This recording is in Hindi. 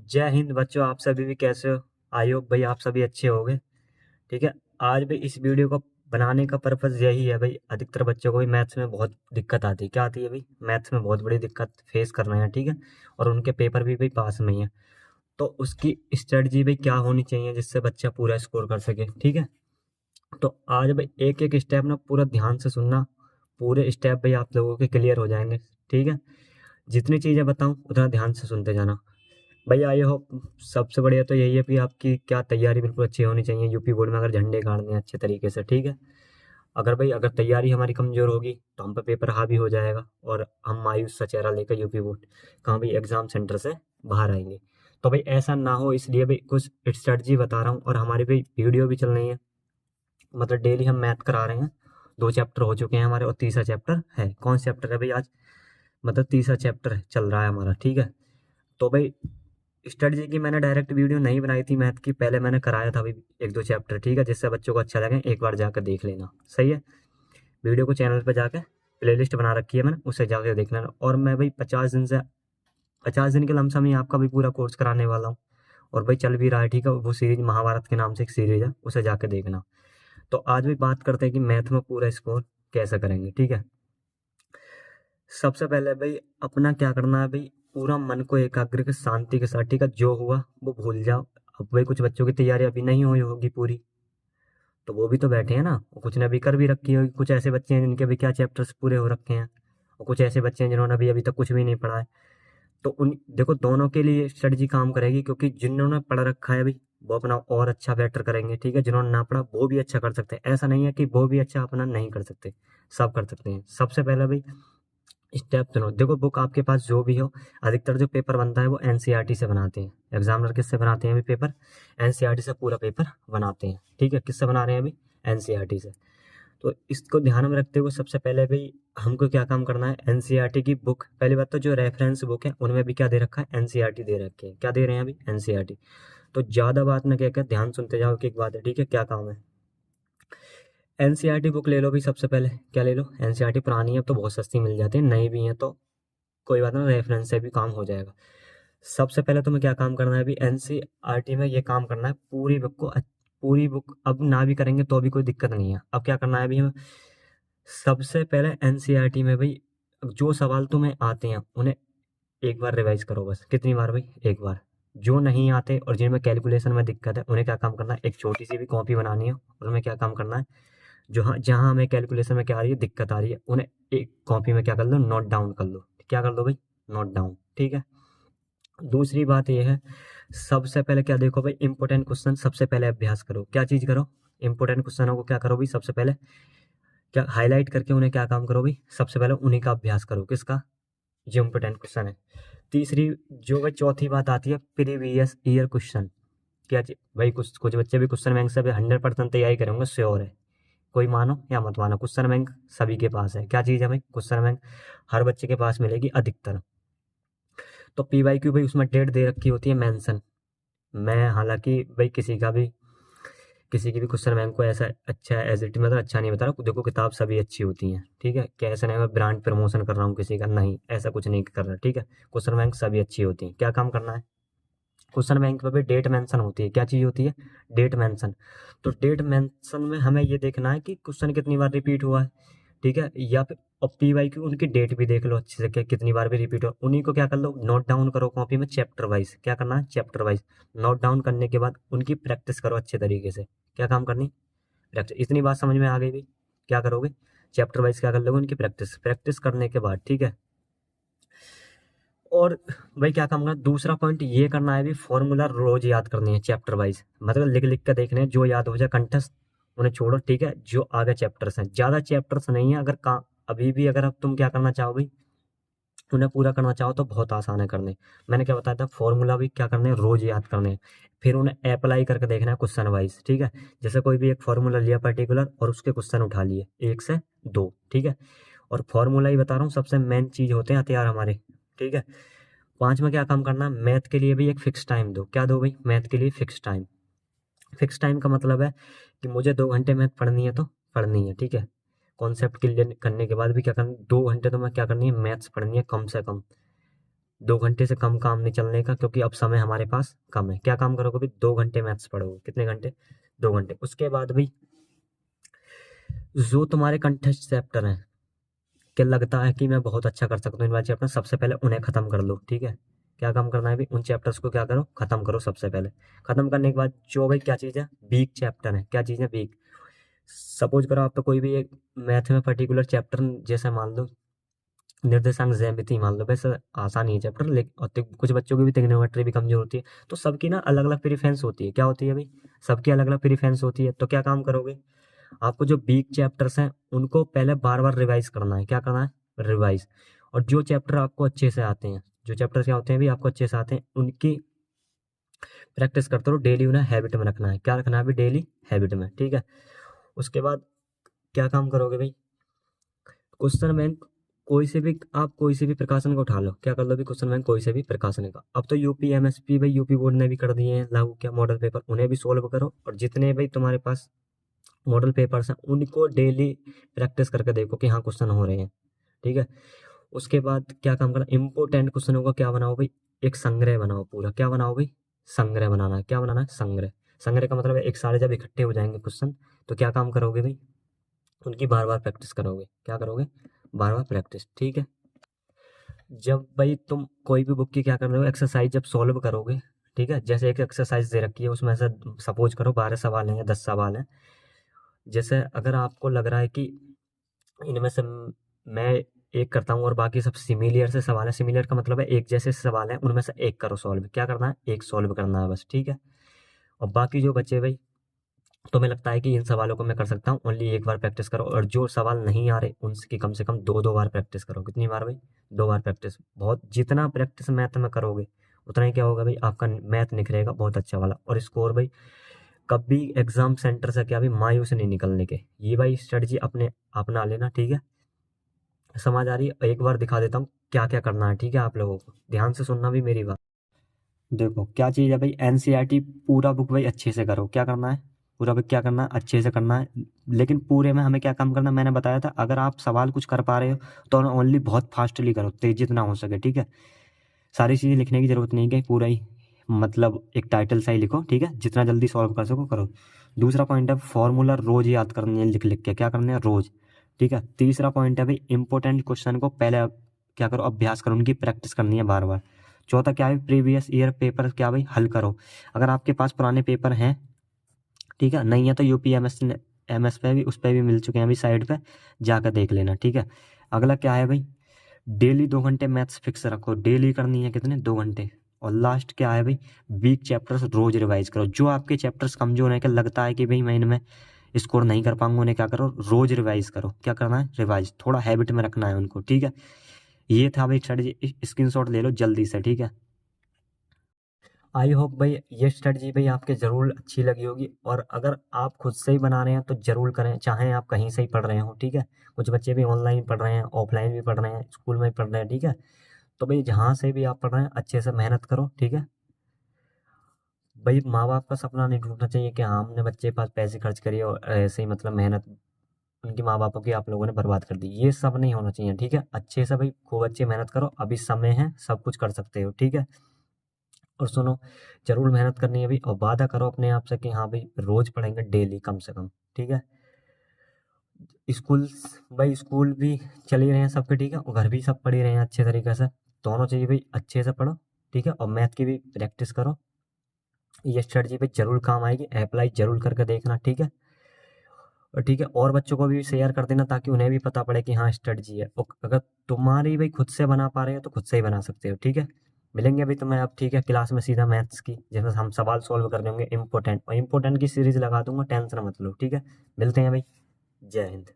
जय हिंद बच्चों, आप सभी भी कैसे हो? आई होप भाई आप सभी अच्छे होंगे। ठीक है। आज भाई इस वीडियो को बनाने का पर्पज़ यही है भाई, अधिकतर बच्चों को भी मैथ्स में बहुत दिक्कत आती है। क्या आती है भाई? मैथ्स में बहुत बड़ी दिक्कत फेस कर रहे हैं। ठीक है। और उनके पेपर भी भाई पास में ही है। तो उसकी स्ट्रेटजी भाई क्या होनी चाहिए जिससे बच्चा पूरा स्कोर कर सके। ठीक है। तो आज भाई एक एक स्टेप ना पूरा ध्यान से सुनना। पूरे स्टेप भाई आप लोगों के क्लियर हो जाएंगे। ठीक है। जितनी चीज़ें बताऊँ उतना ध्यान से सुनते जाना। भाई आई होप सबसे बढ़िया तो यही है कि आपकी क्या तैयारी बिल्कुल अच्छी होनी चाहिए यूपी बोर्ड में अगर झंडे गाड़ने हैं अच्छे तरीके से। ठीक है। अगर तैयारी हमारी कमज़ोर होगी तो हम पे पेपर हावी हो जाएगा और हम मायूस सा चेहरा लेकर यूपी बोर्ड कहाँ भाई एग्ज़ाम सेंटर से बाहर आएंगे। तो भाई ऐसा ना हो इसलिए भाई कुछ स्ट्रेटजी बता रहा हूँ और हमारी भाई वीडियो भी चल रही है। मतलब डेली हम मैथ करा रहे हैं। 2 चैप्टर हो चुके हैं हमारे और तीसरा चैप्टर है। कौन सा चैप्टर है भाई आज? मतलब तीसरा चैप्टर चल रहा है हमारा। ठीक है। तो भाई स्ट्रेटजी की मैंने डायरेक्ट वीडियो नहीं बनाई थी मैथ की, पहले मैंने कराया था भाई 1-2 चैप्टर। ठीक है। जिससे बच्चों को अच्छा लगे एक बार जाकर देख लेना। सही है। वीडियो को चैनल पे जाके प्लेलिस्ट बना रखी है मैंने, उससे जाके देख लेना। और मैं भाई 50 दिन के लमसम ही आपका भी पूरा कोर्स कराने वाला हूँ। और भाई चल भी रहा है। ठीक है। वो सीरीज महाभारत के नाम से एक सीरीज है, उसे जाके देखना। तो आज भी बात करते हैं कि मैथ में पूरा स्कोर कैसे करेंगे। ठीक है। सबसे पहले भाई अपना क्या करना है भाई, पूरा मन को एकाग्र के शांति के साथ। ठीक है। जो हुआ वो भूल जाओ। अब भाई कुछ बच्चों की तैयारी अभी नहीं हुई होगी पूरी, तो वो भी तो बैठे हैं ना, वो कुछ ने अभी कर भी रखी होगी। कुछ ऐसे बच्चे हैं जिनके अभी क्या चैप्टर्स पूरे हो रखे हैं, और कुछ ऐसे बच्चे हैं जिन्होंने अभी अभी तक कुछ भी नहीं पढ़ा है। तो उन देखो दोनों के लिए स्ट्रेटजी काम करेगी, क्योंकि जिन्होंने पढ़ रखा है अभी वो अपना और अच्छा बेटर करेंगे। ठीक है। जिन्होंने ना पढ़ा वो भी अच्छा कर सकते हैं। ऐसा नहीं है कि वो भी अच्छा अपना नहीं कर सकते, सब कर सकते हैं। सबसे पहले भाई स्टेप सुनो। देखो बुक आपके पास जो भी हो, अधिकतर जो पेपर बनता है वो एनसीईआरटी से बनाते हैं। एग्जामिनर किससे बनाते हैं अभी पेपर? एनसीईआरटी से पूरा पेपर बनाते हैं। ठीक है। किससे बना रहे हैं अभी? एनसीईआरटी से। तो इसको ध्यान में रखते हुए सबसे पहले भाई हमको क्या काम करना है, एनसीईआरटी की बुक। पहली बात तो जो रेफरेंस बुक है उनमें भी क्या दे रखा है, एनसीईआरटी दे रखे हैं। क्या दे रहे हैं अभी? एनसीईआरटी। तो ज़्यादा बात ना कहकर ध्यान सुनते जाओ कि एक बात है। ठीक है। क्या काम है? एनसीईआरटी बुक ले लो भी। सबसे पहले क्या ले लो? एनसीईआरटी। पुरानी है अब तो बहुत सस्ती मिल जाती है, नई भी है तो कोई बात ना, रेफरेंस से भी काम हो जाएगा। सबसे पहले तुम्हें क्या काम करना है अभी एनसीईआरटी में, ये काम करना है पूरी बुक को। पूरी बुक अब ना भी करेंगे तो भी कोई दिक्कत नहीं है। अब क्या करना है अभी हमें, सबसे पहले एनसीईआरटी में भाई जो सवाल तुम्हें आते हैं उन्हें एक बार रिवाइज करो। बस कितनी बार भाई? एक बार। जो नहीं आते और जिनमें कैलकुलेशन में दिक्कत है उन्हें क्या काम करना है, एक छोटी सी भी कॉपी बनानी है और उनमें क्या काम करना है, जो हाँ जहाँ हमें कैलकुलेशन में क्या आ रही है, दिक्कत आ रही है, उन्हें एक कॉपी में क्या कर लो, नोट डाउन कर लो। क्या कर लो भाई? Note down. ठीक है। दूसरी बात ये है, सबसे पहले क्या देखो भाई, इंपॉर्टेंट क्वेश्चन सबसे पहले अभ्यास करो। क्या चीज़ करो? इंपॉर्टेंट क्वेश्चनों को क्या करो भाई, सबसे पहले क्या हाईलाइट करके उन्हें क्या काम करो भाई, सबसे पहले उन्हीं का अभ्यास करो। किसका? जो इंपॉर्टेंट क्वेश्चन है। तीसरी जो भाई चौथी बात आती है, प्रीवियस ईयर क्वेश्चन। क्या भाई कुछ कुछ बच्चे भी क्वेश्चन बैंक से 100% तैयारी करेंगे, श्योर है। कोई मानो या मत मानो, क्वेश्चन बैंक सभी के पास है। क्या चीज़ है भाई? क्वेश्चन बैंक हर बच्चे के पास मिलेगी अधिकतर। तो पीवाईक्यू भाई उसमें डेट दे रखी होती है मेंशन। मैं हालांकि भाई किसी की भी क्वेश्चन बैंक को ऐसा अच्छा एज इट मतलब अच्छा नहीं बता रहा। देखो किताब सभी अच्छी होती हैं। ठीक है। क्या ऐसा नहीं मैं ब्रांड प्रमोशन कर रहा हूँ किसी का, नहीं ऐसा कुछ नहीं कर रहा। ठीक है। क्वेश्चन बैंक सभी अच्छी होती हैं। क्या काम करना है, क्वेश्चन बैंक पे भी डेट मेंशन होती है। क्या चीज़ होती है? Date mention. तो डेट मेंशन में हमें ये देखना है कि क्वेश्चन कितनी बार रिपीट हुआ है। ठीक है। या फिर और पी वाई की उनकी डेट भी देख लो अच्छे से, क्या कितनी बार भी रिपीट हो। उन्हीं को क्या कर लो, नोट डाउन करो कॉपी में चैप्टर वाइज। क्या करना है? चैप्टर वाइज नोट डाउन करने के बाद उनकी प्रैक्टिस करो अच्छे तरीके से। क्या काम करनी? प्रैक्टिस। इतनी बात समझ में आ गई भाई? क्या करोगे? चैप्टर वाइज क्या कर लोगे, उनकी प्रैक्टिस। प्रैक्टिस करने के बाद ठीक है। और भाई क्या काम करना, दूसरा पॉइंट ये करना है भी, फॉर्मूला रोज याद करनी है चैप्टर वाइज। मतलब लिख लिख कर देखने हैं, जो याद हो जाए कंठस्थ उन्हें छोड़ो। ठीक है। जो आगे चैप्टर्स हैं, ज़्यादा चैप्टर्स नहीं है। अगर अभी भी अगर अब तुम क्या करना चाहो भाई, उन्हें पूरा करना चाहो तो बहुत आसान है करने। मैंने क्या बताया था, फॉर्मूला भी क्या करने हैं, रोज याद करने हैं। फिर उन्हें अप्लाई करके देखना है क्वेश्चन वाइज। ठीक है। जैसे कोई भी एक फॉर्मूला लिया पर्टिकुलर और उसके क्वेश्चन उठा लिए 1 से 2। ठीक है। और फॉर्मूला ही बता रहा हूँ सबसे मेन चीज़ होते हैं हथियार हमारे। ठीक है। पांचवा क्या काम करना है, मैथ के लिए भी एक फिक्स टाइम दो। क्या दो भाई? मैथ के लिए फिक्स टाइम। फिक्स टाइम का मतलब है कि मुझे 2 घंटे मैथ पढ़नी है तो पढ़नी है। ठीक है। कॉन्सेप्ट क्लियर करने के बाद भी क्या करना, 2 घंटे तो मैं क्या करनी है, मैथ्स पढ़नी है कम से कम। 2 घंटे से कम काम नहीं चलने का, क्योंकि अब समय हमारे पास कम है। क्या काम करोगे भाई? 2 घंटे मैथ्स पढ़ोगे। कितने घंटे? 2 घंटे। उसके बाद भाई जो तुम्हारे कंटेस्ट चैप्टर हैं, क्या लगता है कि मैं बहुत अच्छा कर सकता हूँ इन वाले चैप्टर, सबसे पहले उन्हें खत्म कर लो। ठीक है, क्या काम करना है भाई? उन चैप्टर्स को क्या करो? खत्म करो सबसे पहले। खत्म करने के बाद जो भाई क्या चीज़ है, वीक चैप्टर है। क्या चीज़ है? वीक। सपोज करो आप तो कोई भी एक मैथ में पर्टिकुलर चैप्टर, जैसे मान लो निर्देशांक ज्यामिति मान लो, वैसे आसान ही है चैप्टर, लेकिन और कुछ बच्चों की भी ट्रिग्नोमेट्री भी कमजोर होती है, तो सबकी ना अलग अलग प्रेफरेंस होती है। क्या होती है भाई? सबकी अलग अलग प्रेफरेंस होती है। तो क्या काम करोगे? आपको जो वीक चैप्टर्स हैं उनको पहले बार बार रिवाइज करना है। क्या करना है? रिवाइज। और जो चैप्टर आपको अच्छे से आते हैं, जो चैप्टर क्या होते हैं भी आपको अच्छे से आते हैं, उनकी प्रैक्टिस करते रहो डेली। उन्हें हैबिट में रखना है। क्या रखना है भी? डेली हैबिट में। ठीक है। उसके बाद क्या काम करोगे भाई? क्वेश्चन बैंक कोई से भी, आप कोई से भी प्रकाशन का उठा लो। क्या कर लो भी? क्वेश्चन बैंक कोई से भी प्रकाशन का। अब तो यूपी एमएसपी भाई यूपी बोर्ड ने भी कर दिए हैं लागू, क्या मॉडल पेपर, उन्हें भी सोल्व करो। और जितने भाई तुम्हारे पास मॉडल पेपर्स हैं उनको डेली प्रैक्टिस करके देखो कि हाँ क्वेश्चन हो रहे हैं। ठीक है। उसके बाद क्या काम करना? इंपॉर्टेंट क्वेश्चनों का क्या बनाओ भाई? एक संग्रह बनाओ पूरा। क्या बनाओ भाई? संग्रह बनाना है। क्या बनाना है? संग्रह। संग्रह का मतलब है एक सारे जब इकट्ठे हो जाएंगे क्वेश्चन, तो क्या काम करोगे भाई? उनकी बार बार प्रैक्टिस करोगे। क्या करोगे? बार बार प्रैक्टिस। ठीक है। जब भाई तुम कोई भी बुक की क्या कर रहे हो, एक्सरसाइज जब सॉल्व करोगे, ठीक है, जैसे एक एक्सरसाइज दे रखी है, उसमें से सपोज करो 12 सवाल हैं या 10 सवाल हैं। जैसे अगर आपको लग रहा है कि इनमें से मैं एक करता हूँ और बाकी सब सिमिलियर से सवाल है, सिमिलियर का मतलब है एक जैसे सवाल है, उनमें से एक करो सॉल्व। क्या करना है? एक सॉल्व करना है बस। ठीक है। और बाकी जो बचे भाई, तुम्हें लगता है कि इन सवालों को मैं कर सकता हूँ, ओनली एक बार प्रैक्टिस करो। और जो सवाल नहीं आ रहे उनकी कम से कम 2-2 बार प्रैक्टिस करो। कितनी बार भाई? 2 बार प्रैक्टिस। बहुत जितना प्रैक्टिस मैथ में करोगे उतना ही क्या होगा भाई? आपका मैथ निखरेगा बहुत अच्छा वाला। और स्कोर भाई कभी एग्जाम सेंटर से क्या भी मायूस नहीं निकलने के, ये भाई स्ट्रेटजी अपने अपना लेना। ठीक है। समझ आ रही है? एक बार दिखा देता हूँ क्या क्या करना है। ठीक है, आप लोगों को ध्यान से सुनना भी मेरी बात। देखो क्या चीज़ है भाई, एनसीईआरटी पूरा बुक भाई अच्छे से करो। क्या करना है? पूरा बुक क्या करना है? अच्छे से करना है। लेकिन पूरे में हमें क्या काम करना है? मैंने बताया था, अगर आप सवाल कुछ कर पा रहे हो तो ओनली बहुत फास्टली करो, तेज जितना हो सके। ठीक है। सारी चीज़ें लिखने की जरूरत नहीं है, पूरा ही मतलब एक टाइटल सा ही लिखो। ठीक है, जितना जल्दी सॉल्व कर सको करो। दूसरा पॉइंट है फॉर्मूला रोज याद करनी है, लिख लिख के। क्या करना है? रोज। ठीक है। तीसरा पॉइंट है भाई इंपॉर्टेंट क्वेश्चन को पहले क्या करो? अभ्यास करो, उनकी प्रैक्टिस करनी है बार बार। चौथा क्या है? प्रीवियस ईयर पेपर क्या भाई हल करो। अगर आपके पास पुराने पेपर हैं, ठीक है, नहीं है तो यूपी एमएस पे भी, उस पे भी मिल चुके हैं अभी साइड पे, जाकर देख लेना। ठीक है। अगला क्या है भाई? डेली 2 घंटे मैथ्स फिक्स रखो, डेली करनी है। कितने? 2 घंटे। और लास्ट क्या है भाई? वीक चैप्टर्स रोज रिवाइज करो। जो आपके चैप्टर्स कमजोर है, क्या लगता है कि भाई मैं इनमें स्कोर नहीं कर पाऊंगा, उन्हें क्या करो? रोज रिवाइज करो। क्या करना है? रिवाइज। थोड़ा हैबिट में रखना है उनको। ठीक है। ये था भाई स्ट्रेटजी, स्क्रीनशॉट ले लो जल्दी से। ठीक है। आई होप भाई ये स्ट्रेटजी भाई आपके ज़रूर अच्छी लगी होगी। और अगर आप खुद से ही बना रहे हैं तो ज़रूर करें, चाहे आप कहीं से ही पढ़ रहे हो। ठीक है। कुछ बच्चे भी ऑनलाइन पढ़ रहे हैं, ऑफलाइन भी पढ़ रहे हैं, स्कूल में भी पढ़ रहे हैं। ठीक है। तो भाई जहाँ से भी आप पढ़ रहे हैं अच्छे से मेहनत करो। ठीक है। भाई माँ बाप का सपना नहीं टूटना चाहिए कि हाँ हमने बच्चे के पास पैसे खर्च करिए और ऐसे ही मतलब मेहनत उनकी माँ बापों की आप लोगों ने बर्बाद कर दी। ये सब नहीं होना चाहिए। ठीक है। अच्छे से भाई खूब अच्छी मेहनत करो, अभी समय है, सब कुछ कर सकते हो। ठीक है। और सुनो, जरूर मेहनत करनी है भाई, और वादा करो अपने आप से कि हाँ भाई रोज पढ़ेंगे डेली कम से कम। ठीक है। स्कूल, भाई स्कूल भी चल ही रहे हैं सबके। ठीक है। और घर भी सब पढ़ ही रहे हैं अच्छे तरीके से। दोनों चाहिए भाई, अच्छे से पढ़ो। ठीक है। और मैथ की भी प्रैक्टिस करो। ये स्ट्रेटजी पे जरूर काम आएगी, अप्लाई जरूर करके देखना। ठीक है। और ठीक है, और बच्चों को भी शेयर कर देना ताकि उन्हें भी पता पड़े कि हाँ स्ट्रेटजी है। और अगर तुम्हारी भाई खुद से बना पा रहे हो तो खुद से ही बना सकते हो। ठीक है। मिलेंगे अभी तुम्हें अब। ठीक है, क्लास में सीधा मैथ्स की, जैसे हम सवाल सॉल्व कर देंगे इंपॉर्टेंट, और इंपॉर्टेंट की सीरीज लगा दूंगा, टेंशन मत लो। ठीक है। मिलते हैं भाई। जय हिंद।